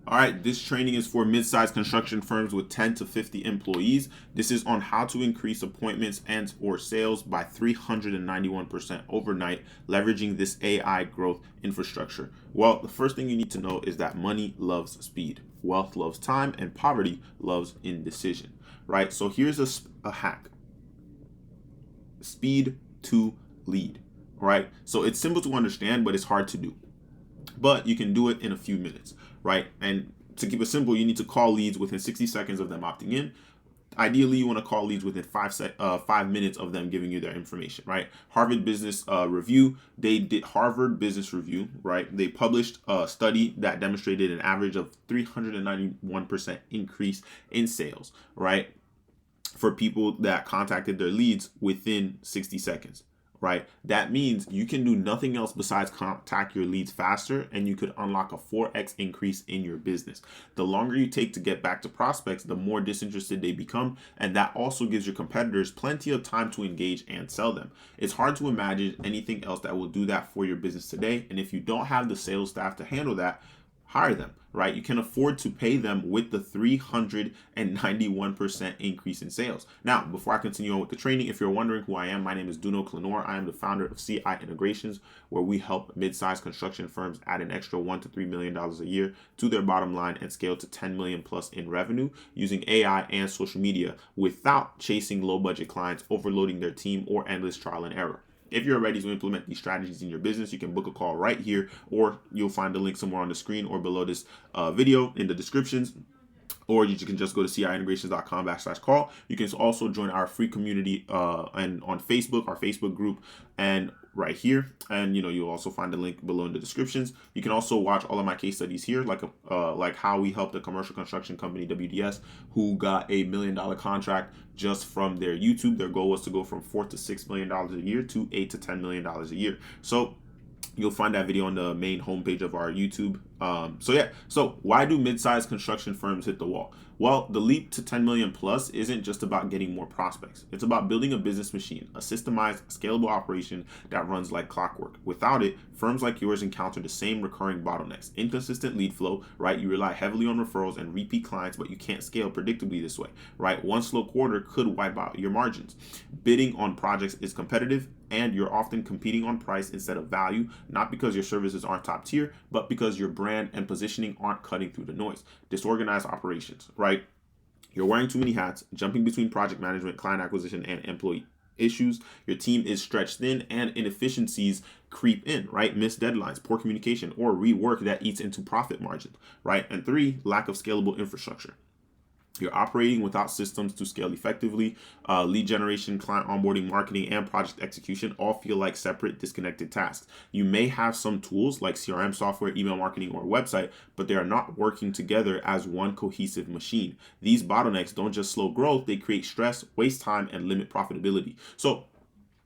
All right, this training is for mid-sized construction firms with 10 to 50 employees. This is on how to increase appointments and or sales by 391% overnight, leveraging this AI growth infrastructure. Well, the first thing you need to know is that money loves speed, wealth loves time, and poverty loves indecision, right? So here's a hack: speed to lead, right? So it's simple to understand, but it's hard to do. But you can do it in a few minutes, right? And to keep it simple, you need to call leads within 60 seconds of them opting in. Ideally, you want to call leads within 5 minutes of them giving you their information, right? Harvard Business Review, right? They published a study that demonstrated an average of 391% increase in sales, right? For people that contacted their leads within 60 seconds, right? That means you can do nothing else besides contact your leads faster, and you could unlock a 4x increase in your business. The longer you take to get back to prospects, the more disinterested they become, and that also gives your competitors plenty of time to engage and sell them. It's hard to imagine anything else that will do that for your business today, and if you don't have the sales staff to handle that, hire them, right? You can afford to pay them with the 391% increase in sales. Now, before I continue on with the training, if you're wondering who I am, my name is Duno Clenor. I am the founder of CI Integrations, where we help mid-sized construction firms add an extra $1 to $3 million a year to their bottom line and scale to 10 million plus in revenue using AI and social media without chasing low budget clients, overloading their team, or endless trial and error. If you're ready to implement these strategies in your business, you can book a call right here, or you'll find the link somewhere on the screen or below this video in the descriptions. Or you can just go to ciintegrations.com/call. You can also join our free community and on Facebook, our Facebook group, and right here. And you'll also find the link below in the descriptions. You can also watch all of my case studies here, like how we helped a commercial construction company, WDS, who got $1 million contract just from their YouTube. Their goal was to go from $4 to $6 million a year to $8 to $10 million a year. So you'll find that video on the main homepage of our YouTube. So why do mid-sized construction firms hit the wall? Well, the leap to 10 million plus isn't just about getting more prospects. It's about building a business machine, a systemized, scalable operation that runs like clockwork. Without it, firms like yours encounter the same recurring bottlenecks: inconsistent lead flow, right? You rely heavily on referrals and repeat clients, but you can't scale predictably this way, right? One slow quarter could wipe out your margins. Bidding on projects is competitive, and you're often competing on price instead of value, not because your services aren't top tier, but because your brand and positioning aren't cutting through the noise. Disorganized operations, right? You're wearing too many hats, jumping between project management, client acquisition, and employee issues. Your team is stretched thin, and inefficiencies creep in, right? Missed deadlines, poor communication, or rework that eats into profit margin, right? And 3, lack of scalable infrastructure. You're operating without systems to scale effectively. Lead generation, client onboarding, marketing, and project execution all feel like separate, disconnected tasks. You may have some tools like CRM software, email marketing, or website, but they are not working together as one cohesive machine. These bottlenecks don't just slow growth, they create stress, waste time, and limit profitability. So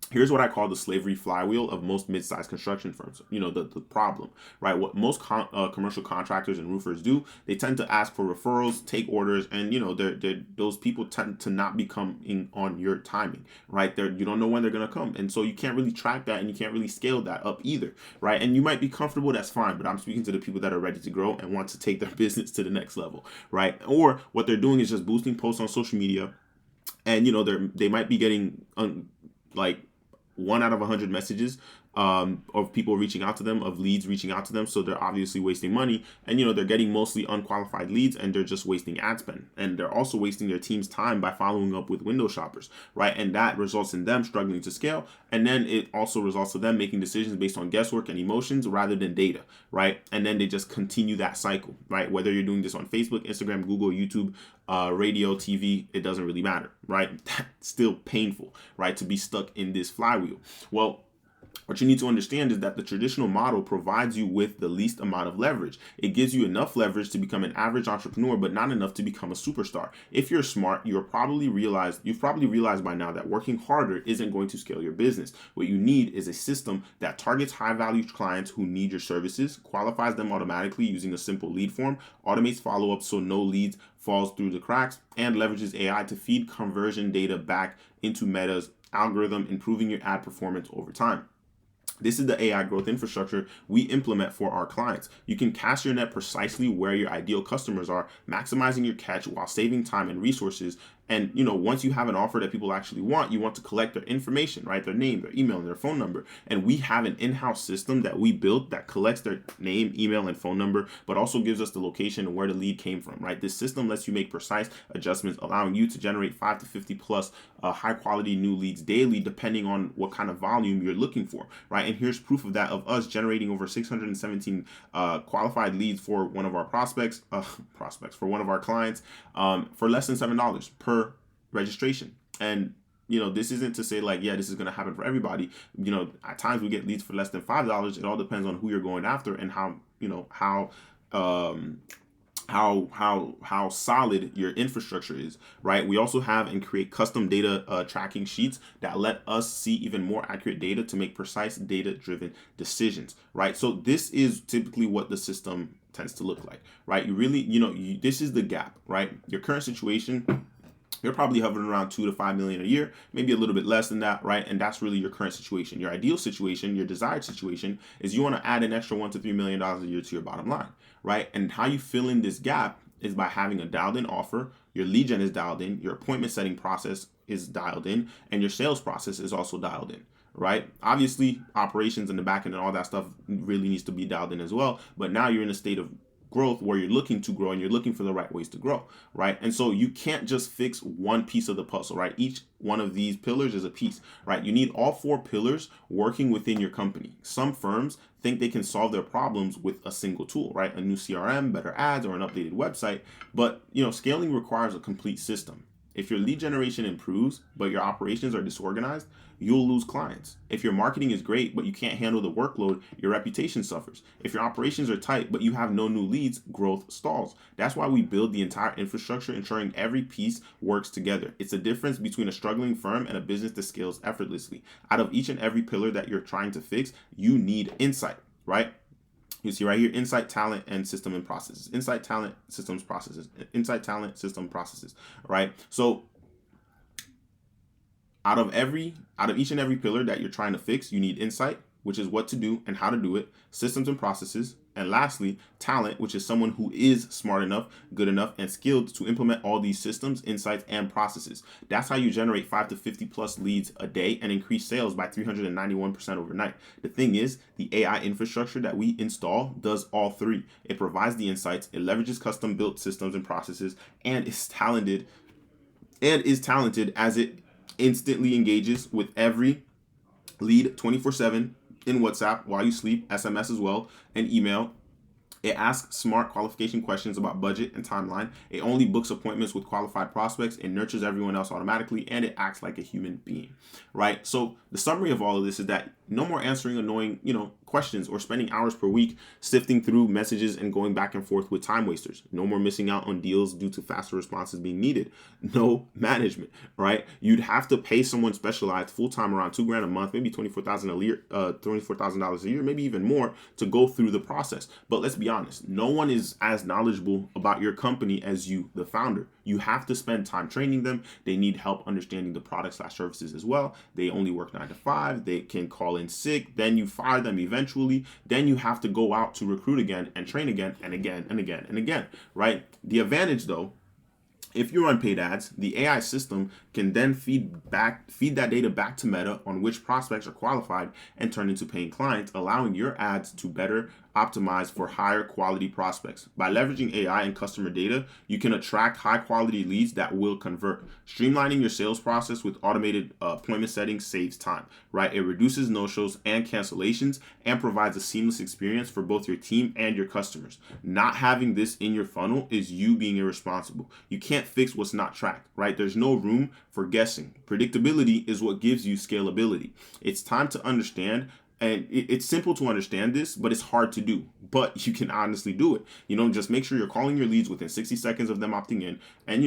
here's what I call the slavery flywheel of most mid-sized construction firms. The problem, right? What most commercial contractors and roofers do, they tend to ask for referrals, take orders, and those people tend to not be coming on your timing, right? You don't know when they're gonna come, and so you can't really track that, and you can't really scale that up either, right? And you might be comfortable, that's fine, but I'm speaking to the people that are ready to grow and want to take their business to the next level, right? Or what they're doing is just boosting posts on social media, and they might be getting like 1 out of 100 messages of people reaching out to them, of leads reaching out to them. So they're obviously wasting money, and they're getting mostly unqualified leads, and they're just wasting ad spend, and they're also wasting their team's time by following up with window shoppers, right? And that results in them struggling to scale, and then it also results in them making decisions based on guesswork and emotions rather than data, right? And then they just continue that cycle, right? Whether you're doing this on Facebook, Instagram, Google, YouTube, radio, TV, it doesn't really matter, right? That's still painful, right? To be stuck in this flywheel. Well, what you need to understand is that the traditional model provides you with the least amount of leverage. It gives you enough leverage to become an average entrepreneur, but not enough to become a superstar. If you're smart, you've probably realized by now that working harder isn't going to scale your business. What you need is a system that targets high-value clients who need your services, qualifies them automatically using a simple lead form, automates follow-ups so no leads falls through the cracks, and leverages AI to feed conversion data back into Meta's algorithm, improving your ad performance over time. This is the AI growth infrastructure we implement for our clients. You can cast your net precisely where your ideal customers are, maximizing your catch while saving time and resources. And once you have an offer that people actually want, you want to collect their information, right? Their name, their email, and their phone number. And we have an in-house system that we built that collects their name, email, and phone number, but also gives us the location and where the lead came from, right? This system lets you make precise adjustments, allowing you to generate 5 to 50 plus high quality new leads daily, depending on what kind of volume you're looking for, right? And here's proof of that, of us generating over 617 qualified leads for one of our prospects for one of our clients, for less than $7 per registration. And this isn't to say like, yeah, this is going to happen for everybody. At times we get leads for less than $5. It all depends on who you're going after and how solid your infrastructure is, right? We also have and create custom data tracking sheets that let us see even more accurate data to make precise data-driven decisions, right? So this is typically what the system tends to look like, right? You really, this is the gap, right? Your current situation, you're probably hovering around 2 to 5 million a year, maybe a little bit less than that, right? And that's really your current situation. Your ideal situation, your desired situation, is you want to add an extra $1 to $3 million a year to your bottom line, right? And how you fill in this gap is by having a dialed in offer. Your lead gen is dialed in, your appointment setting process is dialed in, and your sales process is also dialed in, right? Obviously, operations in the back end and all that stuff really needs to be dialed in as well. But now you're in a state of growth where you're looking to grow and you're looking for the right ways to grow, right? And so you can't just fix one piece of the puzzle, right? Each one of these pillars is a piece, right? You need all 4 pillars working within your company. Some firms think they can solve their problems with a single tool, right? A new CRM, better ads, or an updated website. But scaling requires a complete system. If your lead generation improves, but your operations are disorganized, you'll lose clients. If your marketing is great, but you can't handle the workload, your reputation suffers. If your operations are tight, but you have no new leads, growth stalls. That's why we build the entire infrastructure, ensuring every piece works together. It's the difference between a struggling firm and a business that scales effortlessly. Out of each and every pillar that you're trying to fix, you need insight, right? You see right here, insight, talent, and system and processes. Insight, talent, systems, processes. Insight, talent, system, processes. Right? So out of each and every pillar that you're trying to fix, you need insight, which is what to do and how to do it, systems and processes, and lastly, talent, which is someone who is smart enough, good enough, and skilled to implement all these systems, insights, and processes. That's how you generate 5 to 50 plus leads a day and increase sales by 391% overnight. The thing is, the AI infrastructure that we install does all 3. It provides the insights, it leverages custom built systems and processes, and is talented as it instantly engages with every lead 24/7 in WhatsApp while you sleep, SMS as well, and email. It asks smart qualification questions about budget and timeline. It only books appointments with qualified prospects. It nurtures everyone else automatically, and it acts like a human being, right? So the summary of all of this is that no more answering annoying, questions or spending hours per week sifting through messages and going back and forth with time wasters. No more missing out on deals due to faster responses being needed. No management, right? You'd have to pay someone specialized full-time around $2,000 a month, maybe $24,000 a year, maybe even more, to go through the process. But let's be honest, no one is as knowledgeable about your company as you, the founder. You have to spend time training them. They need help understanding the products/services as well. They only work 9 to 5. They can call in sick. Then you fire them eventually. Then you have to go out to recruit again and train again and again and again and again, right? The advantage though, if you run paid ads, the AI system can then feed that data back to Meta on which prospects are qualified and turn into paying clients, allowing your ads to better optimize for higher quality prospects. By leveraging AI and customer data, you can attract high quality leads that will convert. Streamlining your sales process with automated appointment settings saves time, right? It reduces no-shows and cancellations and provides a seamless experience for both your team and your customers. Not having this in your funnel is you being irresponsible. You can't fix what's not tracked, right? There's no room for guessing. Predictability is what gives you scalability. It's time to understand. And it's simple to understand this, but it's hard to do. But you can honestly do it. Just make sure you're calling your leads within 60 seconds of them opting in, and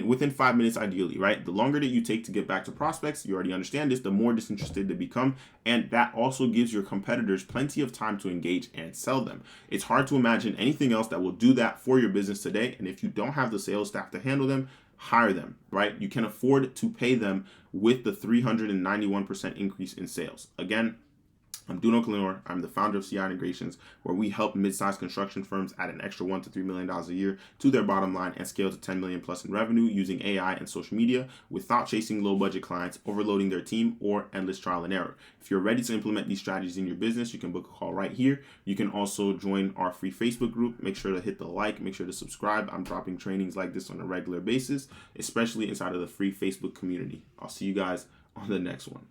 within 5 minutes ideally, right? The longer that you take to get back to prospects, you already understand this, the more disinterested they become, and that also gives your competitors plenty of time to engage and sell them. It's hard to imagine anything else that will do that for your business today, and if you don't have the sales staff to handle them, hire them, right? You can afford to pay them with the 391% increase in sales. Again, I'm Duno Clenor. I'm the founder of CI Integrations, where we help mid-sized construction firms add an extra $1 to $3 million a year to their bottom line and scale to 10 million plus in revenue using AI and social media without chasing low-budget clients, overloading their team, or endless trial and error. If you're ready to implement these strategies in your business, you can book a call right here. You can also join our free Facebook group. Make sure to hit the like, make sure to subscribe. I'm dropping trainings like this on a regular basis, especially inside of the free Facebook community. I'll see you guys on the next one.